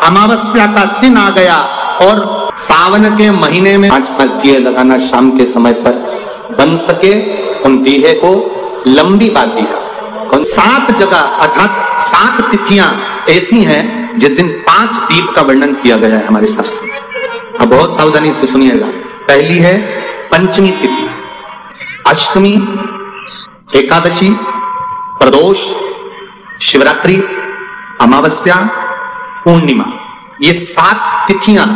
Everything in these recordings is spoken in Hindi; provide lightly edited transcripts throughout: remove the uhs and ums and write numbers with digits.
अमावस्या का दिन आ गया और सावन के महीने में 5-5 दिए लगाना शाम के समय पर बन सके, उन दिए को लंबी बाती है। 7 जगह अर्थात 7 तिथियां ऐसी हैं जिस दिन 5 दीप का वर्णन किया गया है हमारे शास्त्र में। अब बहुत सावधानी से सुनिएगा। पहली है पंचमी तिथि, अष्टमी, एकादशी, प्रदोष, शिवरात्रि, अमावस्या, पूर्णिमा। ये 7 तिथियां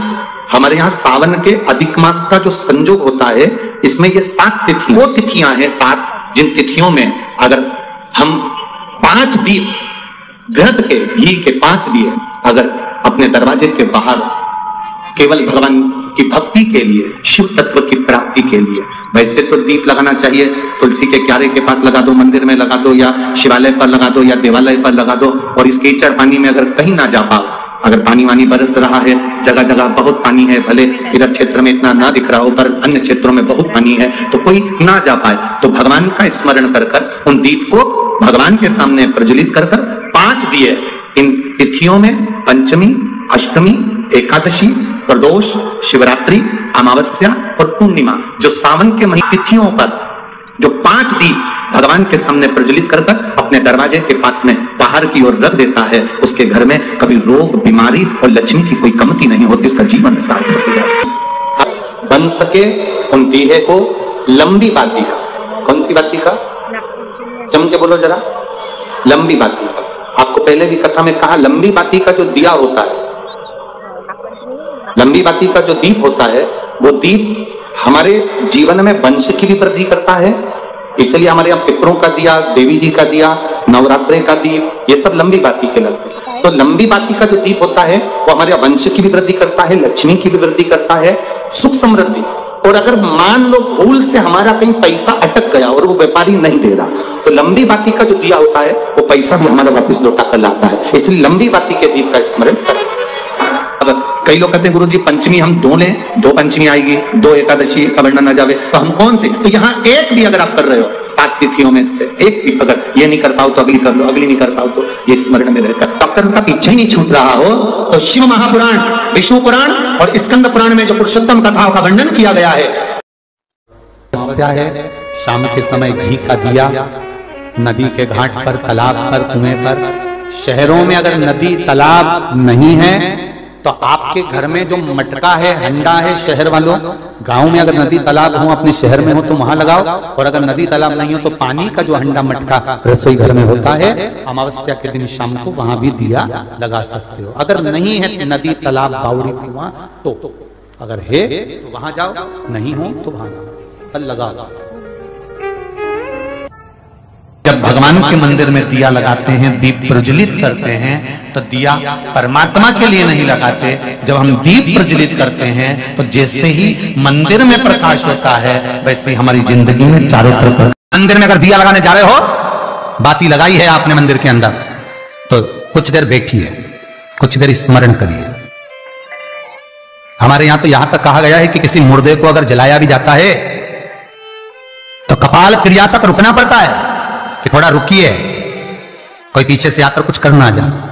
हमारे यहाँ सावन के अधिक मास का जो संयोग होता है, इसमें ये 7 तिथियां वो तिथियां हैं 7 जिन तिथियों में अगर हम 5 दीप घृत के घी के 5 दिए अगर अपने दरवाजे के बाहर केवल भगवान की भक्ति के लिए, शिव तत्व की प्राप्ति के लिए, वैसे तो दीप लगाना चाहिए तुलसी के क्यारे के पास लगा दो, मंदिर में लगा दो, या शिवालय पर लगा दो, या देवालय पर लगा दो। और इस कीचड़ पानी में अगर कहीं ना जा पाओ, अगर पानी वानी बरस रहा है, जगह जगह बहुत पानी है, भले इधर क्षेत्र में इतना ना दिख रहा हो पर अन्य क्षेत्रों में बहुत पानी है, तो कोई ना जा पाए तो भगवान का स्मरण कर कर उन दीप को भगवान के सामने प्रज्वलित कर कर 5 दिए इन तिथियों में, पंचमी, अष्टमी, एकादशी, प्रदोष, शिवरात्रि, अमावस्या और पूर्णिमा, जो सावन के महीने तिथियों पर जो 5 दीप भगवान के सामने प्रज्वलित कर अपने दरवाजे के पास में बाहर की ओर रख देता है, उसके घर में कभी रोग, बीमारी और लक्ष्मी की कोई कमती नहीं होती, उसका जीवन सार्थक हो जाता है। बन सके उन दीहे को लंबी बाती का। कौन सी बाती का? जम के बोलो जरा। लंबी बाती का। आपको पहले भी कथा में कहा, लंबी बाती का जो दिया होता है, लंबी बाती का जो दीप होता है, वो दीप हमारे जीवन में वंश की भी वृद्धि करता है। इसलिए हमारे यहाँ पितरों का दिया, देवी जी का दिया, नवरात्रे का दीप, ये सब लंबी बाती के लगते हैं। तो लंबी बाती का जो दीप होता है वो हमारे वंश की भी वृद्धि करता है, लक्ष्मी की भी वृद्धि करता है, सुख समृद्धि। और अगर मान लो भूल से हमारा कहीं पैसा अटक गया और वो व्यापारी नहीं दे रहा, तो लंबी बाती का जो दिया होता है वो पैसा भी हमारा वापिस लौटा कर लाता है। इसलिए लंबी बाती के दीप का स्मरण करें। अब कई लोग कहते हैं गुरु जी पंचमी हम 2 लें, 2 पंचमी आएगी, 2 एकादशी का वर्णन आ जावे, तो हम कौन सी? तो यहाँ एक भी अगर आप कर रहे हो 7 तिथियों में एक भी, अगर ये नहीं कर पाओ तो अगली कर लो, अगली नहीं कर पाओ तो ये स्मरण में रहकर तब तक उनका पीछे ही नहीं छूट रहा हो, तो शिव महापुराण, विष्णु पुराण और स्कंद पुराण में जो पुरुषोत्तम कथाओं का वर्णन किया गया है, शाम के समय घी का दिया नदी के घाट पर, तालाब पर, कुएं पर। शहरों में अगर नदी तालाब नहीं है तो आपके घर में जो मटका है, हंडा है, शहर वालों, गांव में अगर नदी तालाब हो, अपने शहर में हो तो वहां लगाओ। और अगर नदी तालाब नहीं हो तो पानी का जो हंडा मटका रसोई घर में होता है, अमावस्या के दिन शाम को वहां भी दिया लगा सकते हो। अगर नहीं है नदी तालाब, बावड़ी, कुआं, तो अगर है तो वहां जाओ, नहीं हो तो वहां लगाओ। जब भगवान के मंदिर में दिया लगाते हैं, दीप प्रज्वलित करते हैं, तो दिया परमात्मा के लिए नहीं लगाते। जब हम दीप प्रज्वलित करते हैं तो जैसे ही मंदिर में प्रकाश होता है, वैसे ही हमारी जिंदगी में चारों तरफ। मंदिर में अगर दिया लगाने जा रहे हो, बाती लगाई है आपने मंदिर के अंदर, तो कुछ देर बैठिए, कुछ देर स्मरण करिए। हमारे यहां तो यहां तक कहा गया है कि किसी मुर्दे को अगर जलाया भी जाता है तो कपाल क्रिया तक रुकना पड़ता है कि थोड़ा रुकिए, कोई पीछे से आकर कुछ करना आ जाए।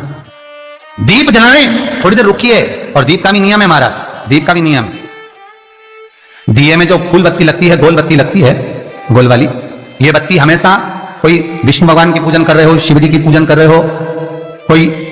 दीप जलाने थोड़ी देर रुकिए। और दीप का भी नियम है हमारा, दीप का भी नियम है। दिए में जो फूल बत्ती लगती है, गोल बत्ती लगती है, गोल वाली, ये बत्ती हमेशा कोई विष्णु भगवान की पूजन कर रहे हो, शिव जी की पूजन कर रहे हो, कोई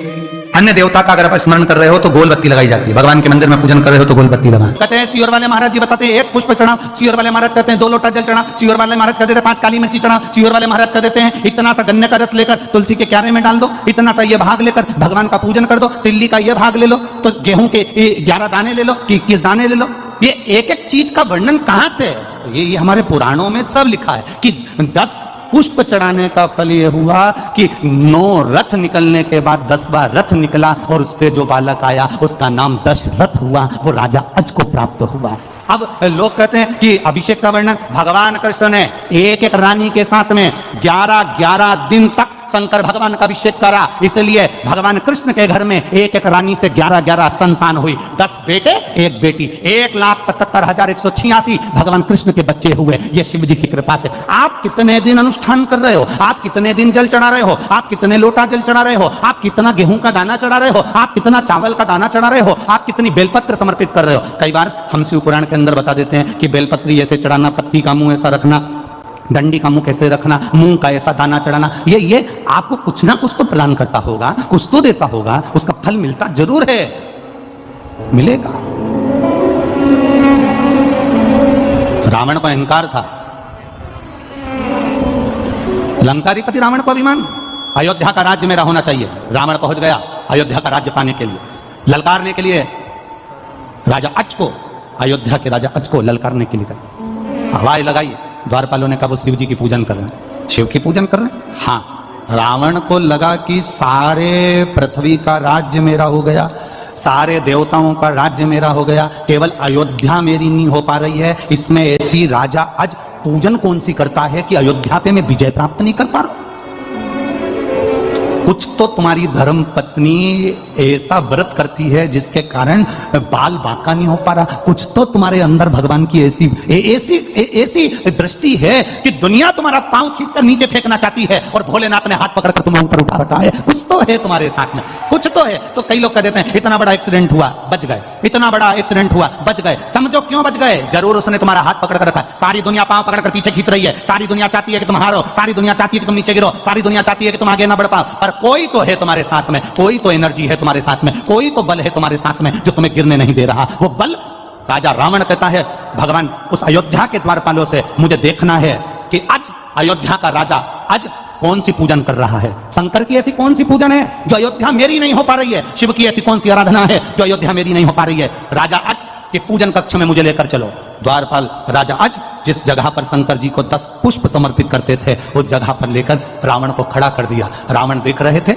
अन्य देवता का अगर आप स्मरण कर रहे हो तो गोल बत्ती लगाई जाती है। भगवान के मंदिर में पूजन कर रहे हो तो गोल बत्ती लगाओ। कहते हैं सियोर वाले महाराज जी बताते हैं 1 पुष्प चढ़ा, सियोर वाले महाराज कहते हैं 2 लोटा जल चढ़ा, सियोर वाले महाराज कहते हैं 5 काली मिर्ची चढ़ा, सियोर वाले महाराज कहते हैं इतना सा गन्ने का रस लेकर तुलसी के क्यारे में डाल दो, इतना सा ये भाग लेकर भगवान का पूजन कर दो, तिल्ली का ये भाग ले लो, तो गेहूं के 11 दाने ले लो, 21 दाने ले लो। ये एक एक चीज का वर्णन कहां से है? ये हमारे पुराणों में सब लिखा है कि 10 पुष्प चढ़ाने का फल ये हुआ कि 9 रथ निकलने के बाद 10वां रथ निकला और उस पे जो बालक आया उसका नाम दशरथ हुआ, वो राजा अज को प्राप्त हुआ। अब लोग कहते हैं कि अभिषेक का वर्णन भगवान कृष्ण ने एक एक रानी के साथ में 11 दिन तक शंकर भगवान का अभिषेक करा, इसलिए भगवान कृष्ण के घर में एक एक रानी से 11-11 संतान हुई, 10 बेटे 1 बेटी, 1,77,186 भगवान कृष्ण के बच्चे हुए। ये शिव जी की कृपा से। आप कितने दिन अनुष्ठान कर रहे हो, आप कितने दिन जल चढ़ा रहे हो, आप कितने लोटा जल चढ़ा रहे हो, आप कितना गेहूं का दाना चढ़ा रहे हो, आप कितना चावल का दाना चढ़ा रहे हो, आप कितनी बेलपत्र समर्पित कर रहे हो। कई बार हम शिव पुराण के अंदर बता देते हैं कि बेलपत्री ऐसे चढ़ाना, पत्ती का मुंह ऐसा रखना, डंडी का मुंह कैसे रखना, मुंह का ऐसा दाना चढ़ाना। ये आपको कुछ ना कुछ तो प्लान करता होगा, कुछ तो देता होगा, उसका फल मिलता जरूर है, मिलेगा। रावण को अहंकार था, लंकाधिपति रावण को अभिमान, अयोध्या का राज्य मेरा होना चाहिए। रावण पहुंच गया अयोध्या का राज्य पाने के लिए, ललकारने के लिए राजा अच को, अयोध्या के राजा अच को ललकारने के लिए हवाएं लगाई। द्वारपालों ने कहा वो शिव जी की पूजन कर रहे हैं, शिव की पूजन कर रहे हैं। हाँ, रावण को लगा कि सारे पृथ्वी का राज्य मेरा हो गया, सारे देवताओं का राज्य मेरा हो गया, केवल अयोध्या मेरी नहीं हो पा रही है। इसमें ऐसी राजा आज पूजन कौन सी करता है कि अयोध्या पे मैं विजय प्राप्त नहीं कर पा रहा हूं। कुछ तो तुम्हारी धर्म पत्नी ऐसा व्रत करती है जिसके कारण बाल बांका नहीं हो पा रहा। कुछ तो तुम्हारे अंदर भगवान की ऐसी दृष्टि है कि दुनिया तुम्हारा पांव खींचकर नीचे फेंकना चाहती है और भोलेनाथ ने हाथ पकड़कर तुम्हें ऊपर उठा रखा है। कुछ तो है तुम्हारे साथ में, कुछ तो है। तो कई लोग कह देते हैं इतना बड़ा एक्सीडेंट हुआ बच गए, इतना बड़ा एक्सीडेंट हुआ बच गए। समझो क्यों बच गए? जरूर उसने तुम्हारा हाथ पकड़ कर रखा है। सारी दुनिया पांव पकड़कर पीछे खींच रही है, सारी दुनिया चाहती है कि तुम हारो, सारी दुनिया चाहती है कि तुम नीचे गिरो, सारी दुनिया चाहती है कि तुम आगे ना बढ़ पाओ, पर कोई तो है तुम्हारे साथ में, कोई तो एनर्जी है तुम्हारे साथ में, कोई तो बल है तुम्हारे साथ में जो तुम्हें गिरने नहीं दे रहा। वो बल राजा रावण कहता है भगवान उस अयोध्या के द्वारपालों से मुझे देखना है कि आज अयोध्या का राजा आज कौन सी पूजन कर रहा है। शंकर की ऐसी कौन सी पूजन है जो अयोध्या मेरी नहीं हो पा रही है? शिव की ऐसी कौन सी आराधना है जो अयोध्या मेरी नहीं हो पा रही है? राजा आज के पूजन कक्ष में मुझे लेकर चलो। द्वारपाल राजा आज जिस जगह पर शंकर जी को 10 पुष्प समर्पित करते थे उस जगह पर लेकर रावण को खड़ा कर दिया। रावण देख रहे थे,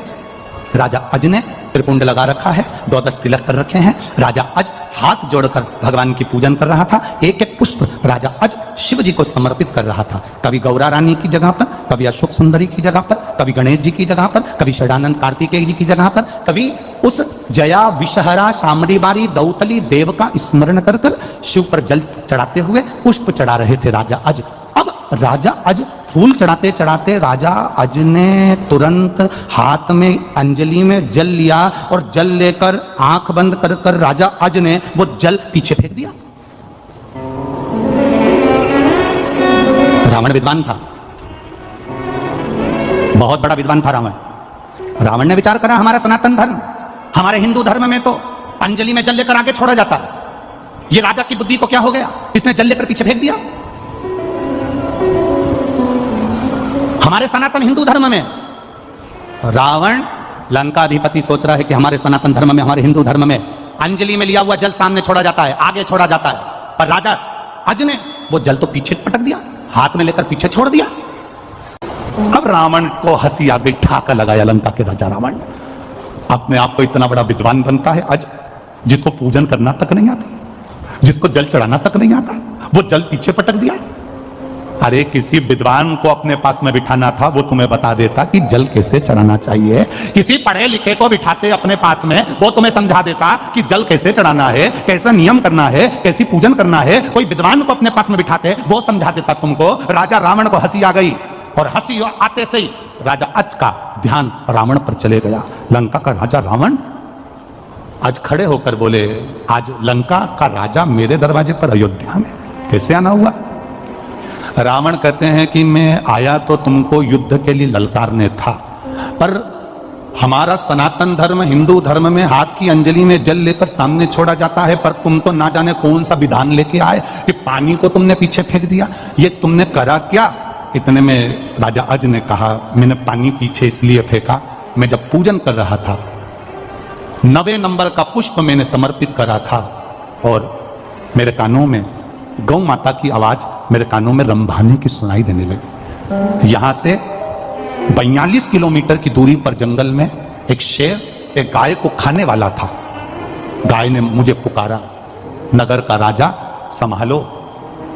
राजा अज ने त्रिपुंड लगा रखा है, 12 तिलक कर रखे हैं। राजा अज हाथ जोड़कर भगवान की पूजन कर रहा था। एक एक पुष्प राजा अज शिव जी को समर्पित कर रहा था। कभी गौरा रानी की जगह पर, कभी अशोक सुंदरी की जगह पर, कभी गणेश जी की जगह पर, कभी षडानंद कार्तिकेय जी की जगह पर, कभी उस जया विषहरा शामरी बारी दौतली देव का स्मरण कर कर शिव पर जल चढ़ाते हुए पुष्प चढ़ा रहे थे राजा अज। अब राजा अज फूल चढ़ाते चढ़ाते राजा अज ने तुरंत हाथ में अंजलि में जल लिया और जल लेकर आंख बंद कर कर राजा अज ने वो जल पीछे फेंक दिया। रावण विद्वान था, बहुत बड़ा विद्वान था रावण। रावण ने विचार करा हमारा सनातन धर्म, हमारे हिंदू धर्म में तो अंजलि में जल लेकर आगे छोड़ा जाता है। ये राजा की बुद्धि को क्या हो गया, इसने जल लेकर पीछे फेंक दिया। हमारे सनातन हिंदू धर्म में रावण लंकाधिपति सोच रहा है कि हमारे सनातन धर्म में, हमारे हिंदू धर्म में अंजलि में लिया हुआ जल सामने छोड़ा जाता है, आगे छोड़ा जाता है, पर राजा अज ने वो जल तो पीछे पटक दिया, हाथ में लेकर पीछे छोड़ दिया। अब रावण को हंसी आ गई, ठाका लगाया लंका के राजा रावण ने। अपने आप को इतना बड़ा विद्वान बनता है आज, जिसको पूजन करना तक नहीं आता, जिसको जल चढ़ाना तक नहीं आता, वो जल पीछे पटक दिया। अरे किसी विद्वान को अपने पास में बिठाना था, वो तुम्हें बता देता कि जल कैसे चढ़ाना चाहिए। किसी पढ़े लिखे को बिठाते अपने पास में, वो तुम्हें समझा देता कि जल कैसे चढ़ाना है, कैसा नियम करना है, कैसी पूजन करना है। कोई विद्वान को अपने पास में बिठाते, वो समझा देता तुमको। राजा रावण को हंसी आ गई और हंसी आते से ही राजा अज का ध्यान रावण पर चले गया। लंका का राजा रावण आज खड़े होकर बोले, आज लंका का राजा मेरे दरवाजे पर अयोध्या में कैसे आना हुआ? रावण कहते हैं कि मैं आया तो तुमको युद्ध के लिए ललकारने था, पर हमारा सनातन धर्म हिंदू धर्म में हाथ की अंजलि में जल लेकर सामने छोड़ा जाता है, पर तुम तो ना जाने कौन सा विधान लेके आए कि पानी को तुमने पीछे फेंक दिया। ये तुमने करा क्या? इतने में राजा अज ने कहा, मैंने पानी पीछे इसलिए फेंका, मैं जब पूजन कर रहा था 9वें नंबर का पुष्प मैंने समर्पित करा था और मेरे कानों में गौ माता की आवाज मेरे कानों में रंभाने की सुनाई देने लगी। यहां से 42 किलोमीटर की दूरी पर जंगल में एक शेर एक गाय को खाने वाला था। गाय ने मुझे पुकारा, नगर का राजा संभालो,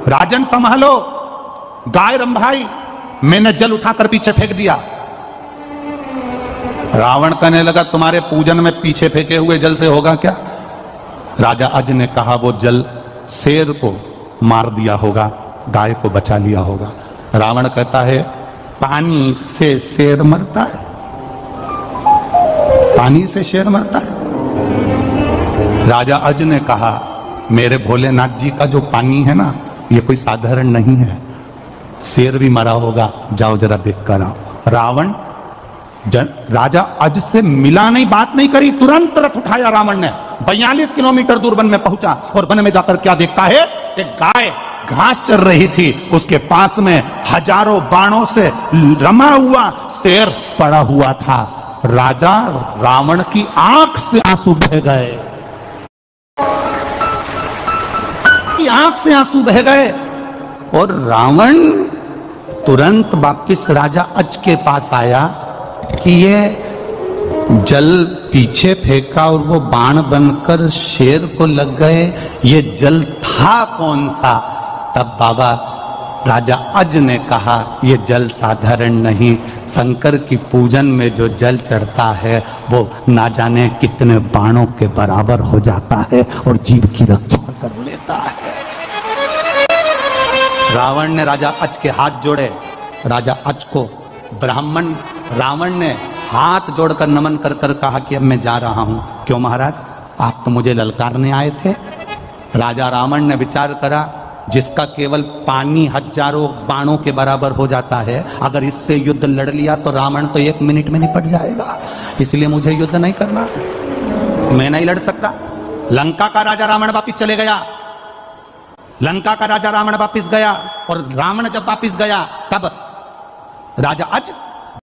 राजन संभालो, गाय रंभाई। मैंने जल उठाकर पीछे फेंक दिया। रावण कहने लगा तुम्हारे पूजन में पीछे फेंके हुए जल से होगा क्या? राजा अज ने कहा वो जल शेर को मार दिया होगा, गाय को बचा लिया होगा। रावण कहता है पानी से शेर मरता है? पानी से शेर मरता है? राजा अज ने कहा मेरे भोलेनाथ जी का जो पानी है ना, ये कोई साधारण नहीं है, शेर भी मरा होगा, जाओ जरा देख कर आओ। रावण राजा अज से मिला नहीं, बात नहीं करी, तुरंत रथ उठाया रावण ने, 42 किलोमीटर दूर वन में पहुंचा और वन में जाकर क्या देखता है? एक गाय घास चर रही थी, उसके पास में हजारों बाणों से रमा हुआ शेर पड़ा हुआ था। राजा रावण की आंख से आंसू बह गए, आंख से आंसू बह गए और रावण तुरंत वापिस राजा अज के पास आया कि ये जल पीछे फेंका और वो बाण बनकर शेर को लग गए, ये जल था कौन सा? तब बाबा राजा अज ने कहा ये जल साधारण नहीं, शंकर की पूजन में जो जल चढ़ता है वो ना जाने कितने बाणों के बराबर हो जाता है और जीव की रक्षा कर लेता है। रावण ने राजा अज के हाथ जोड़े, राजा अज को ब्राह्मण रावण ने हाथ जोड़कर नमन कर कर कहा कि अब मैं जा रहा हूं। क्यों महाराज, आप तो मुझे ललकारने आए थे। राजा रावण ने विचार करा जिसका केवल पानी हजारों बाणों के बराबर हो जाता है, अगर इससे युद्ध लड़ लिया तो रावण तो 1 मिनट में निपट जाएगा, इसलिए मुझे युद्ध नहीं करना, मैं नहीं लड़ सकता। लंका का राजा रावण वापिस चले गया, लंका का राजा रावण वापिस गया और रावण जब वापिस गया तब राजा अज